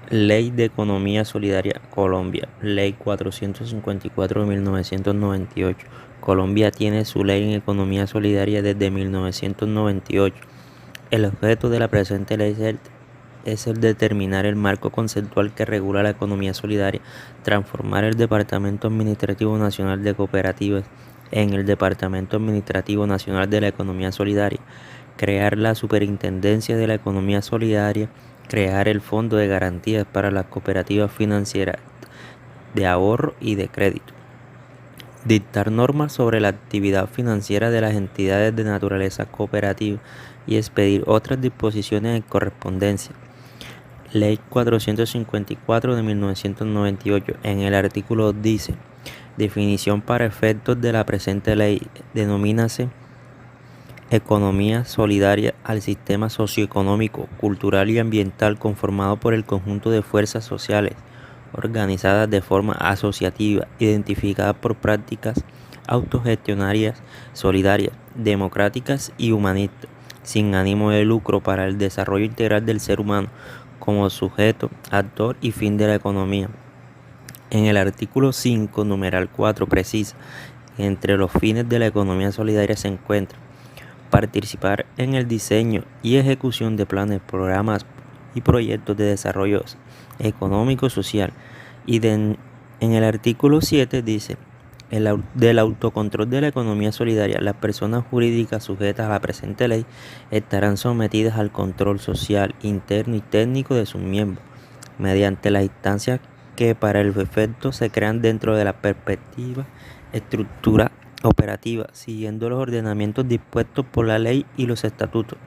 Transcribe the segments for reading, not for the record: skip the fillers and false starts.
Ley de Economía Solidaria Colombia, Ley 454 de 1998. Colombia tiene su ley en economía solidaria desde 1998. El objeto de la presente ley es el determinar el marco conceptual que regula la economía solidaria, transformar el Departamento Administrativo Nacional de Cooperativas en el Departamento Administrativo Nacional de la Economía Solidaria, crear la Superintendencia de la Economía Solidaria, crear el Fondo de Garantías para las Cooperativas Financieras de Ahorro y de Crédito, dictar normas sobre la actividad financiera de las entidades de naturaleza cooperativa y expedir otras disposiciones en correspondencia. Ley 454 de 1998. En el artículo dice: definición para efectos de la presente ley, denomínase economía solidaria al sistema socioeconómico, cultural y ambiental conformado por el conjunto de fuerzas sociales organizadas de forma asociativa, identificadas por prácticas autogestionarias, solidarias, democráticas y humanistas, sin ánimo de lucro para el desarrollo integral del ser humano como sujeto, actor y fin de la economía. En el artículo 5, numeral 4, precisa que entre los fines de la economía solidaria se encuentra participar en el diseño y ejecución de planes, programas y proyectos de desarrollo económico, social. En el artículo 7 dice: del autocontrol de la economía solidaria, las personas jurídicas sujetas a la presente ley estarán sometidas al control social, interno y técnico de sus miembros, mediante las instancias que para el efecto se crean dentro de la perspectiva estructura operativa, siguiendo los ordenamientos dispuestos por la ley y los estatutos.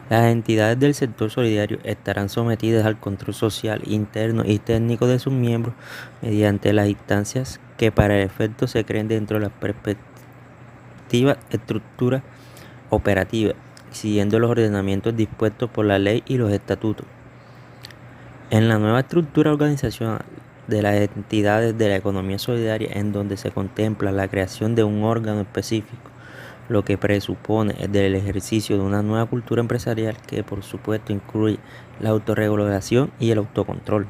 Las entidades del sector solidario estarán sometidas al control social, interno y técnico de sus miembros mediante las instancias que para el efecto se creen dentro de la perspectiva estructura operativa, siguiendo los ordenamientos dispuestos por la ley y los estatutos. En la nueva estructura organizacional de las entidades de la economía solidaria, en donde se contempla la creación de un órgano específico, lo que presupone el ejercicio de una nueva cultura empresarial que por supuesto incluye la autorregulación y el autocontrol.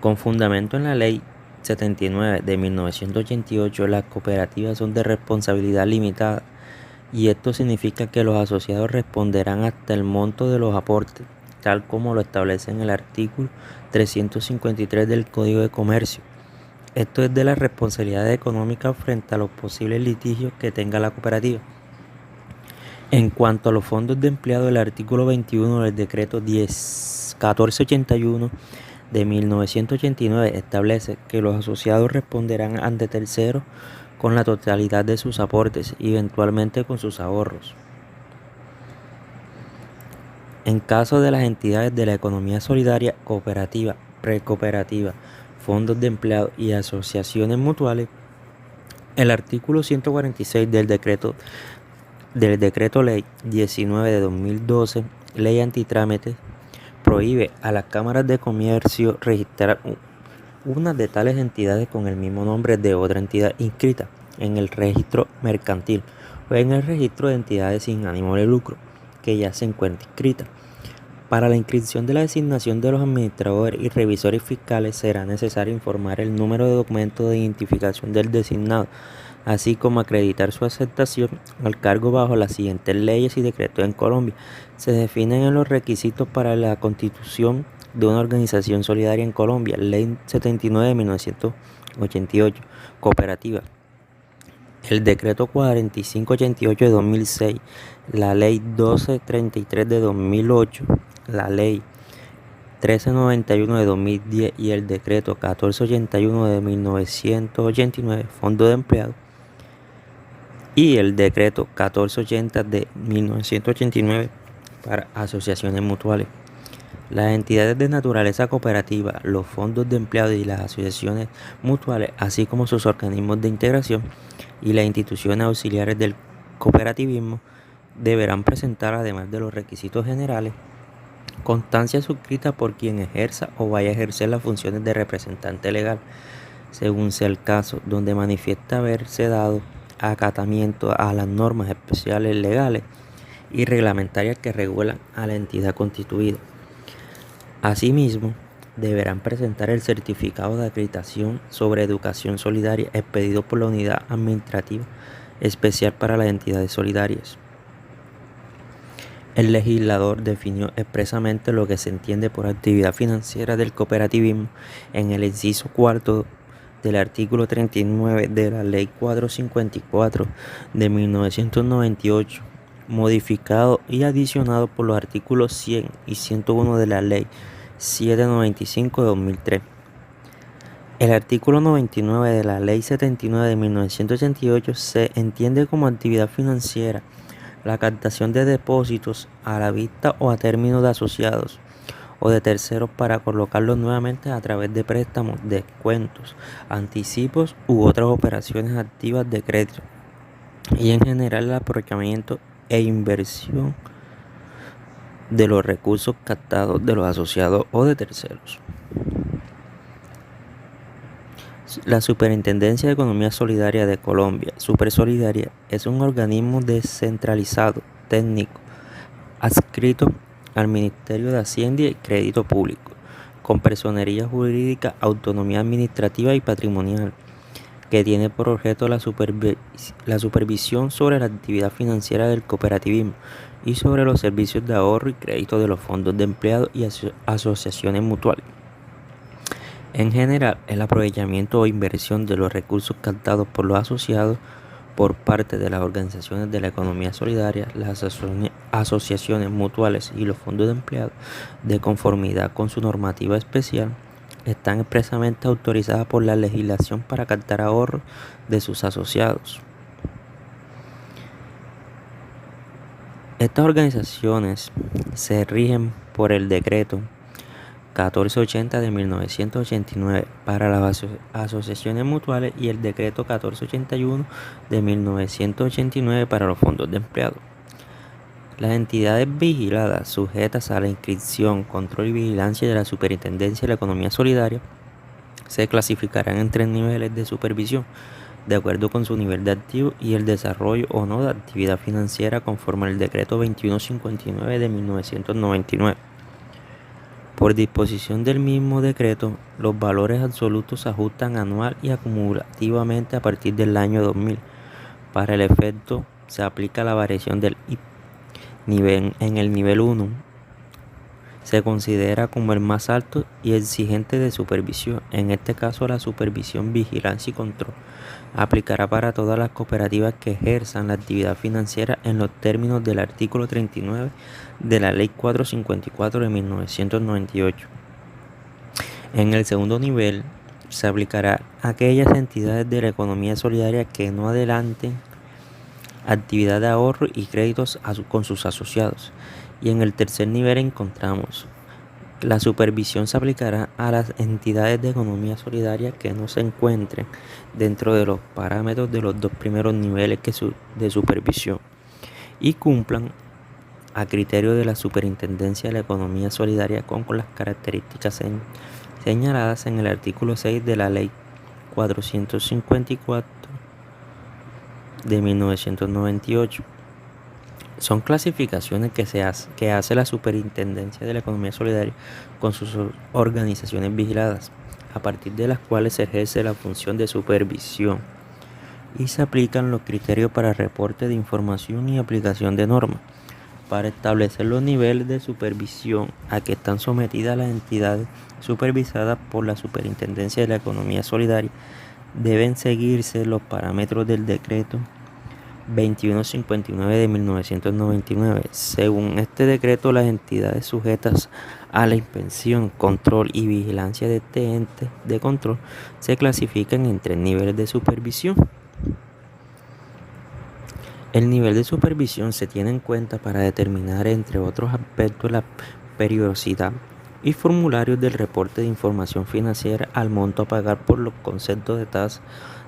Con fundamento en la Ley 79 de 1988, las cooperativas son de responsabilidad limitada y esto significa que los asociados responderán hasta el monto de los aportes, tal como lo establece en el artículo 353 del Código de Comercio. Esto es de la responsabilidad económica frente a los posibles litigios que tenga la cooperativa. En cuanto a los fondos de empleado, el artículo 21 del decreto 1481 de 1989 establece que los asociados responderán ante terceros con la totalidad de sus aportes y eventualmente con sus ahorros. En caso de las entidades de la economía solidaria, cooperativa, precooperativa, fondos de empleado y asociaciones mutuales, el artículo 146 del decreto ley 19 de 2012, ley antitrámites, prohíbe a las cámaras de comercio registrar una de tales entidades con el mismo nombre de otra entidad inscrita en el registro mercantil o en el registro de entidades sin ánimo de lucro que ya se encuentra inscrita. Para la inscripción de la designación de los administradores y revisores fiscales será necesario informar el número de documento de identificación del designado, así como acreditar su aceptación al cargo bajo las siguientes leyes y decretos en Colombia. Se definen los requisitos para la constitución de una organización solidaria en Colombia. Ley 79 de 1988, cooperativa. El decreto 4588 de 2006, la ley 1233 de 2008, la ley 1391 de 2010 y el decreto 1481 de 1989, Fondo de Empleado, y el decreto 1480 de 1989 para asociaciones mutuales. Las entidades de naturaleza cooperativa, los fondos de empleados y las asociaciones mutuales, así como sus organismos de integración y las instituciones auxiliares del cooperativismo, deberán presentar, además de los requisitos generales, constancia suscrita por quien ejerza o vaya a ejercer las funciones de representante legal, según sea el caso, donde manifiesta haberse dado acatamiento a las normas especiales legales y reglamentarias que regulan a la entidad constituida. Asimismo, deberán presentar el certificado de acreditación sobre educación solidaria expedido por la Unidad Administrativa Especial para las Entidades Solidarias. El legislador definió expresamente lo que se entiende por actividad financiera del cooperativismo en el inciso cuarto del artículo 39 de la Ley 454 de 1998, modificado y adicionado por los artículos 100 y 101 de la Ley 795 de 2003. El artículo 99 de la Ley 79 de 1988 se entiende como actividad financiera la captación de depósitos a la vista o a término de asociados o de terceros para colocarlos nuevamente a través de préstamos, descuentos, anticipos u otras operaciones activas de crédito, y en general el aprovechamiento e inversión de los recursos captados de los asociados o de terceros. La Superintendencia de Economía Solidaria de Colombia, Supersolidaria, es un organismo descentralizado, técnico, adscrito al Ministerio de Hacienda y Crédito Público, con personería jurídica, autonomía administrativa y patrimonial, que tiene por objeto la supervisión sobre la actividad financiera del cooperativismo y sobre los servicios de ahorro y crédito de los fondos de empleados y asociaciones mutuales. En general, el aprovechamiento o inversión de los recursos captados por los asociados por parte de las organizaciones de la economía solidaria, las asociaciones mutuales y los fondos de empleados, de conformidad con su normativa especial, están expresamente autorizadas por la legislación para captar ahorros de sus asociados. Estas organizaciones se rigen por el decreto 1480 de 1989 para las asociaciones mutuales y el decreto 1481 de 1989 para los fondos de empleados. Las entidades vigiladas sujetas a la inscripción, control y vigilancia de la Superintendencia de la Economía Solidaria se clasificarán en 3 niveles de supervisión, de acuerdo con su nivel de activo y el desarrollo o no de actividad financiera conforme al decreto 2159 de 1999. Por disposición del mismo decreto, los valores absolutos se ajustan anual y acumulativamente a partir del año 2000. Para el efecto, se aplica la variación del IP. En el nivel 1 se considera como el más alto y exigente de supervisión. En este caso, la supervisión, vigilancia y control aplicará para todas las cooperativas que ejerzan la actividad financiera en los términos del artículo 39 de la Ley 454 de 1998. En el segundo nivel se aplicará a aquellas entidades de la economía solidaria que no adelanten actividad de ahorro y créditos con sus asociados. Y en el tercer nivel encontramos la supervisión se aplicará a las entidades de economía solidaria que no se encuentren dentro de los parámetros de los 2 primeros niveles de supervisión y cumplan a criterio de la Superintendencia de la Economía Solidaria con las características señaladas en el artículo 6 de la Ley 454 de 1998. Son clasificaciones que hace la Superintendencia de la Economía Solidaria con sus organizaciones vigiladas, a partir de las cuales se ejerce la función de supervisión y se aplican los criterios para reporte de información y aplicación de normas. Para establecer los niveles de supervisión a que están sometidas las entidades supervisadas por la Superintendencia de la Economía Solidaria, deben seguirse los parámetros del decreto 2159 de 1999. Según este decreto, las entidades sujetas a la inspección, control y vigilancia de este ente de control se clasifican en 3 niveles de supervisión. El nivel de supervisión se tiene en cuenta para determinar, entre otros aspectos, la periodicidad y formularios del reporte de información financiera, al monto a pagar por los conceptos de tasa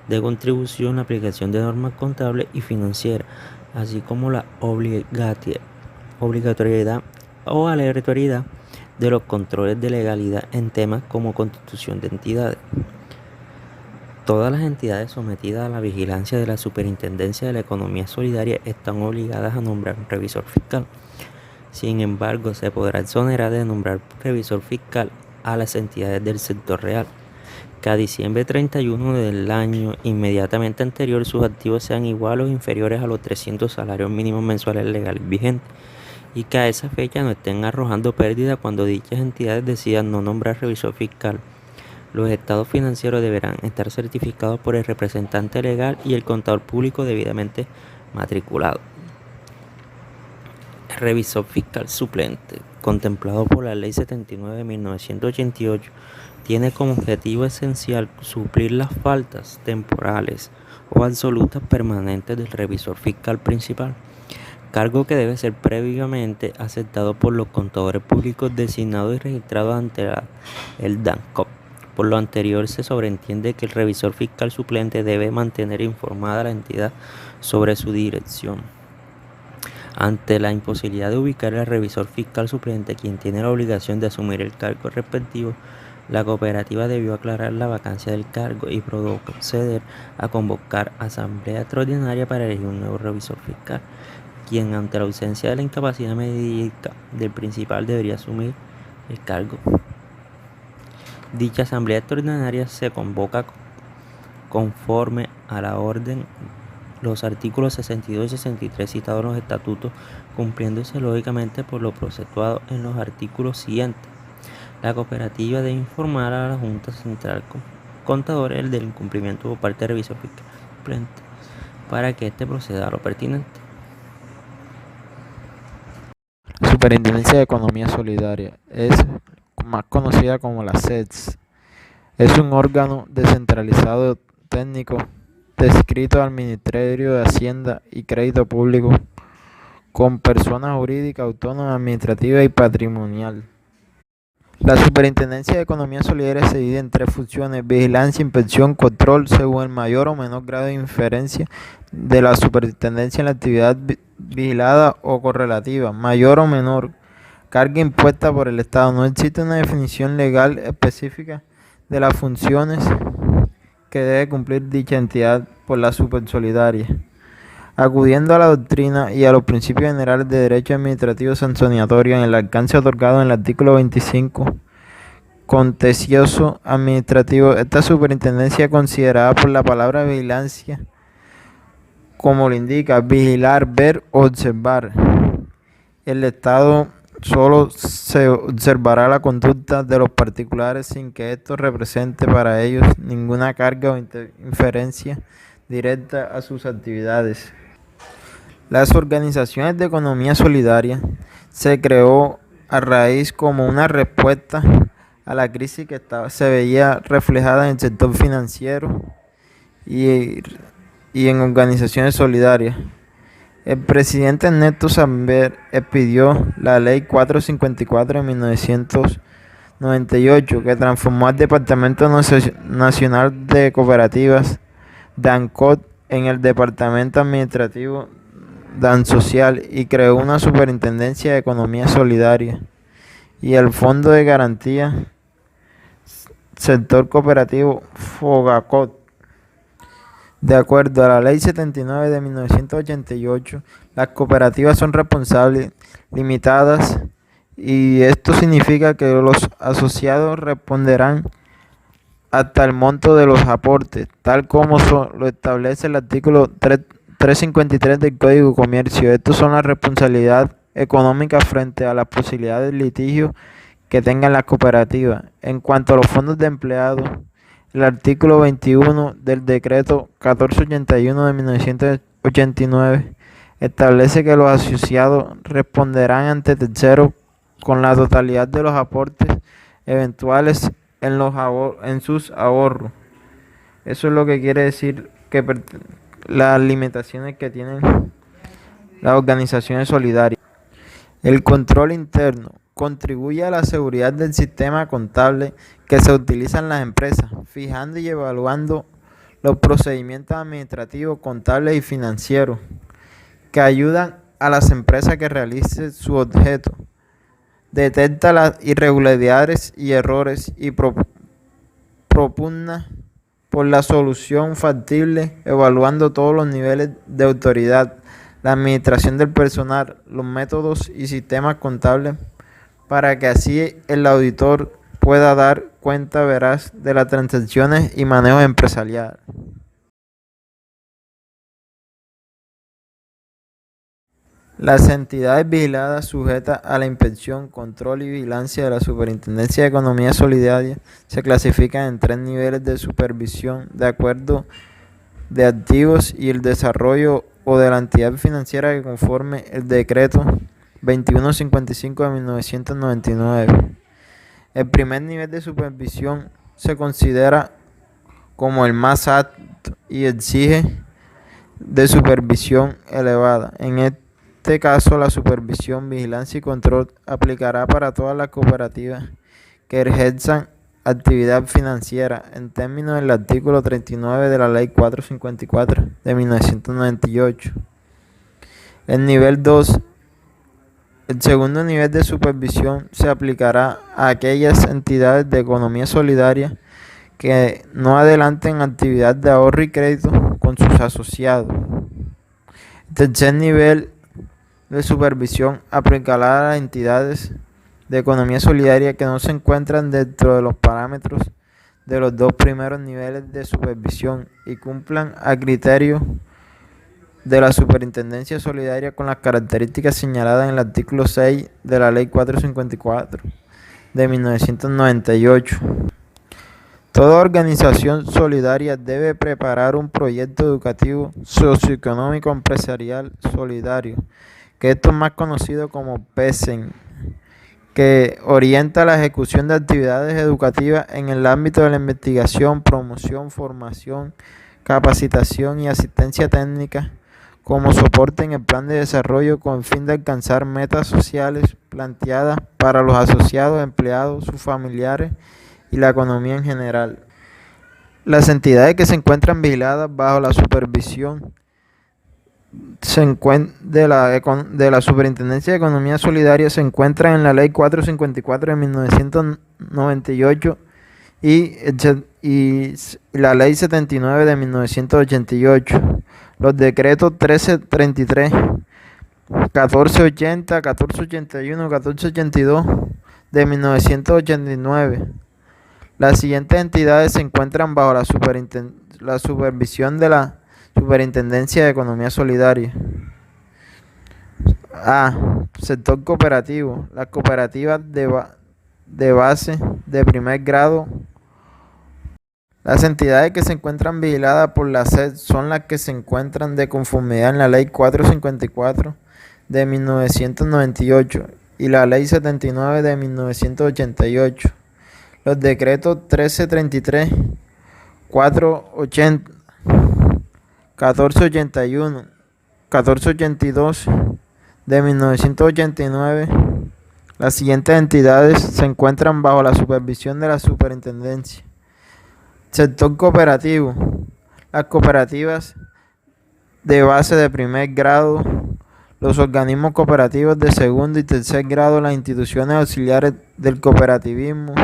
de contribución, la aplicación de normas contables y financieras, así como la obligatoriedad o aleatoriedad de los controles de legalidad en temas como constitución de entidades. Todas las entidades sometidas a la vigilancia de la Superintendencia de la Economía Solidaria están obligadas a nombrar un revisor fiscal. Sin embargo, se podrá exonerar de nombrar revisor fiscal a las entidades del sector real, que a diciembre 31 del año inmediatamente anterior sus activos sean iguales o inferiores a los 300 salarios mínimos mensuales legales vigentes, y que a esa fecha no estén arrojando pérdida cuando dichas entidades decidan no nombrar revisor fiscal. Los estados financieros deberán estar certificados por el representante legal y el contador público debidamente matriculado. El revisor fiscal suplente, contemplado por la Ley 79 de 1988, tiene como objetivo esencial suplir las faltas temporales o absolutas permanentes del revisor fiscal principal, cargo que debe ser previamente aceptado por los contadores públicos designados y registrados ante el DANCOP. Por lo anterior, se sobreentiende que el revisor fiscal suplente debe mantener informada a la entidad sobre su dirección. Ante la imposibilidad de ubicar al revisor fiscal suplente, quien tiene la obligación de asumir el cargo respectivo, la cooperativa debió aclarar la vacancia del cargo y proceder a convocar asamblea extraordinaria para elegir un nuevo revisor fiscal, quien ante la ausencia de la incapacidad médica del principal debería asumir el cargo. Dicha asamblea extraordinaria se convoca conforme a la orden los artículos 62 y 63 citados en los estatutos, cumpliéndose lógicamente por lo procesuado en los artículos siguientes. La cooperativa debe informar a la Junta Central Contadores del incumplimiento por parte del revisor fiscal suplente para que éste proceda a lo pertinente. La Superintendencia de Economía Solidaria es más conocida como la SEDS. Es un órgano descentralizado técnico adscrito al Ministerio de Hacienda y Crédito Público, con persona jurídica autónoma, administrativa y patrimonial. La Superintendencia de Economía Solidaria se divide en tres funciones: vigilancia, inspección, control, según el mayor o menor grado de inferencia de la superintendencia en la actividad vigilada o correlativa, mayor o menor carga impuesta por el Estado. No existe una definición legal específica de las funciones que debe cumplir dicha entidad por la Supersolidaria. Acudiendo a la doctrina y a los principios generales de derecho administrativo sancionatorio en el alcance otorgado en el artículo 25 contencioso administrativo, esta superintendencia, considerada por la palabra vigilancia, como lo indica, vigilar, ver, observar. El Estado solo se observará la conducta de los particulares sin que esto represente para ellos ninguna carga o inferencia directa a sus actividades. Las organizaciones de economía solidaria se creó a raíz como una respuesta a la crisis que se veía reflejada en el sector financiero y en organizaciones solidarias. El presidente Ernesto Samper expidió la Ley 454 de 1998, que transformó al Departamento Nacional de Cooperativas, DANCOT, en el Departamento Administrativo DANSocial, y creó una Superintendencia de Economía Solidaria y el Fondo de Garantía Sector Cooperativo, FOGACOT. De acuerdo a la Ley 79 de 1988, las cooperativas son responsables limitadas, y esto significa que los asociados responderán hasta el monto de los aportes, tal como lo establece el artículo 353 del Código de Comercio. Estas son las responsabilidades económicas frente a las posibilidades de litigio que tengan las cooperativas. En cuanto a los fondos de empleados, el artículo 21 del decreto 1481 de 1989 establece que los asociados responderán ante terceros con la totalidad de los aportes eventuales en sus ahorros. Eso es lo que quiere decir que las limitaciones que tienen las organizaciones solidarias. El control interno contribuye a la seguridad del sistema contable que se utiliza en las empresas, fijando y evaluando los procedimientos administrativos, contables y financieros que ayudan a las empresas que realicen su objeto. Detecta las irregularidades y errores y propugna por la solución factible, evaluando todos los niveles de autoridad, la administración del personal, los métodos y sistemas contables para que así el auditor pueda dar cuenta veraz de las transacciones y manejo empresarial. Las entidades vigiladas sujetas a la inspección, control y vigilancia de la Superintendencia de Economía Solidaria se clasifican en 3 niveles de supervisión de acuerdo de activos y el desarrollo o de la entidad financiera que conforme el decreto 2155 de 1999. El primer nivel de supervisión se considera como el más alto y exige de supervisión elevada. En este caso, la supervisión, vigilancia y control aplicará para todas las cooperativas que ejerzan actividad financiera en términos del artículo 39 de la Ley 454 de 1998. El nivel 2. El segundo nivel de supervisión se aplicará a aquellas entidades de economía solidaria que no adelanten actividad de ahorro y crédito con sus asociados. El tercer nivel de supervisión aplicará a las entidades de economía solidaria que no se encuentran dentro de los parámetros de los 2 primeros niveles de supervisión y cumplan a criterios de la Superintendencia Solidaria con las características señaladas en el artículo 6 de la Ley 454 de 1998. Toda organización solidaria debe preparar un proyecto educativo socioeconómico empresarial solidario, que esto es más conocido como PESEN, que orienta la ejecución de actividades educativas en el ámbito de la investigación, promoción, formación, capacitación y asistencia técnica como soporte en el plan de desarrollo con el fin de alcanzar metas sociales planteadas para los asociados, empleados, sus familiares y la economía en general. Las entidades que se encuentran vigiladas bajo la supervisión de la Superintendencia de Economía Solidaria se encuentran en la Ley 454 de 1998 y la Ley 79 de 1988. Los decretos 1333, 1480, 1481, 1482 de 1989. Las siguientes entidades se encuentran bajo la supervisión de la Superintendencia de Economía Solidaria. A. Sector cooperativo. Las cooperativas de base de primer grado. Las entidades que se encuentran vigiladas por la SED son las que se encuentran de conformidad en la Ley 454 de 1998 y la Ley 79 de 1988. Los decretos 1333, 480, 1481, 1482 de 1989. Las siguientes entidades se encuentran bajo la supervisión de la Superintendencia. Sector cooperativo. Las cooperativas de base de primer grado, los organismos cooperativos de segundo y tercer grado, las instituciones auxiliares del cooperativismo,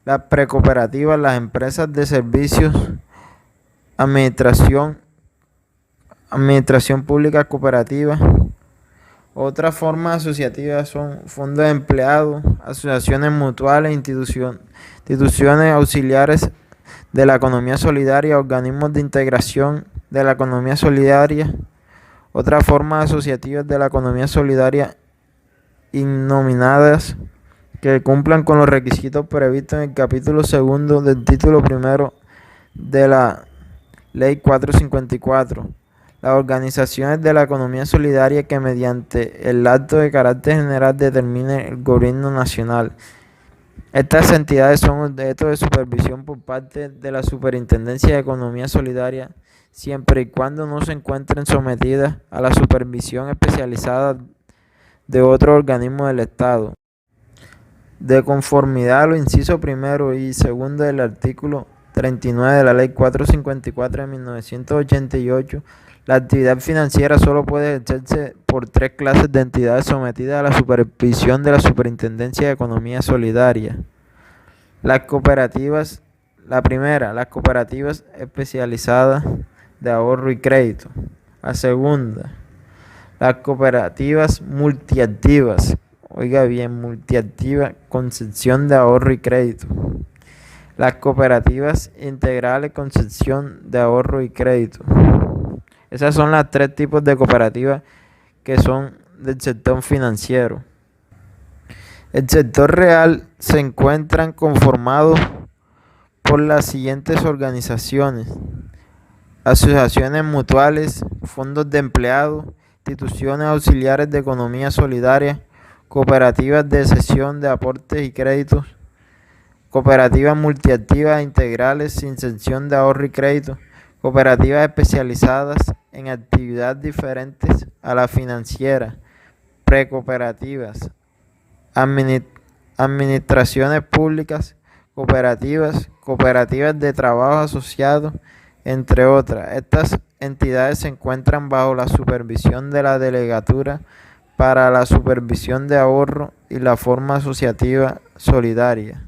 las precooperativas, las empresas de servicios, administración pública cooperativa. Otras formas asociativas son fondos de empleados, asociaciones mutuales, instituciones auxiliares de la economía solidaria, organismos de integración de la economía solidaria. Otras formas asociativas de la economía solidaria innominadas que cumplan con los requisitos previstos en el capítulo 2 del título 1 de la Ley 454. Las organizaciones de la economía solidaria que mediante el acto de carácter general determine el gobierno nacional. Estas entidades son objeto de supervisión por parte de la Superintendencia de Economía Solidaria, siempre y cuando no se encuentren sometidas a la supervisión especializada de otro organismo del Estado. De conformidad a los incisos 1 y 2 del artículo 39 de la Ley 454 de 1988, la actividad financiera solo puede ejercerse por 3 clases de entidades sometidas a la supervisión de la Superintendencia de Economía Solidaria. Las cooperativas, la primera, las cooperativas especializadas de ahorro y crédito. La segunda, Las cooperativas multiactivas, oiga bien, multiactiva con sección de ahorro y crédito. Las cooperativas integrales con sección de ahorro y crédito. Esas son las tres tipos de cooperativas que son del sector financiero. El sector real se encuentran conformados por las siguientes organizaciones: asociaciones mutuales, fondos de empleados, instituciones auxiliares de economía solidaria, cooperativas de cesión de aportes y créditos, cooperativas multiactivas e integrales sin sección de ahorro y crédito, cooperativas especializadas en actividades diferentes a la financiera, precooperativas, administraciones públicas, cooperativas de trabajo asociado, entre otras. Estas entidades se encuentran bajo la supervisión de la Delegatura para la Supervisión de Ahorro y la Forma Asociativa Solidaria.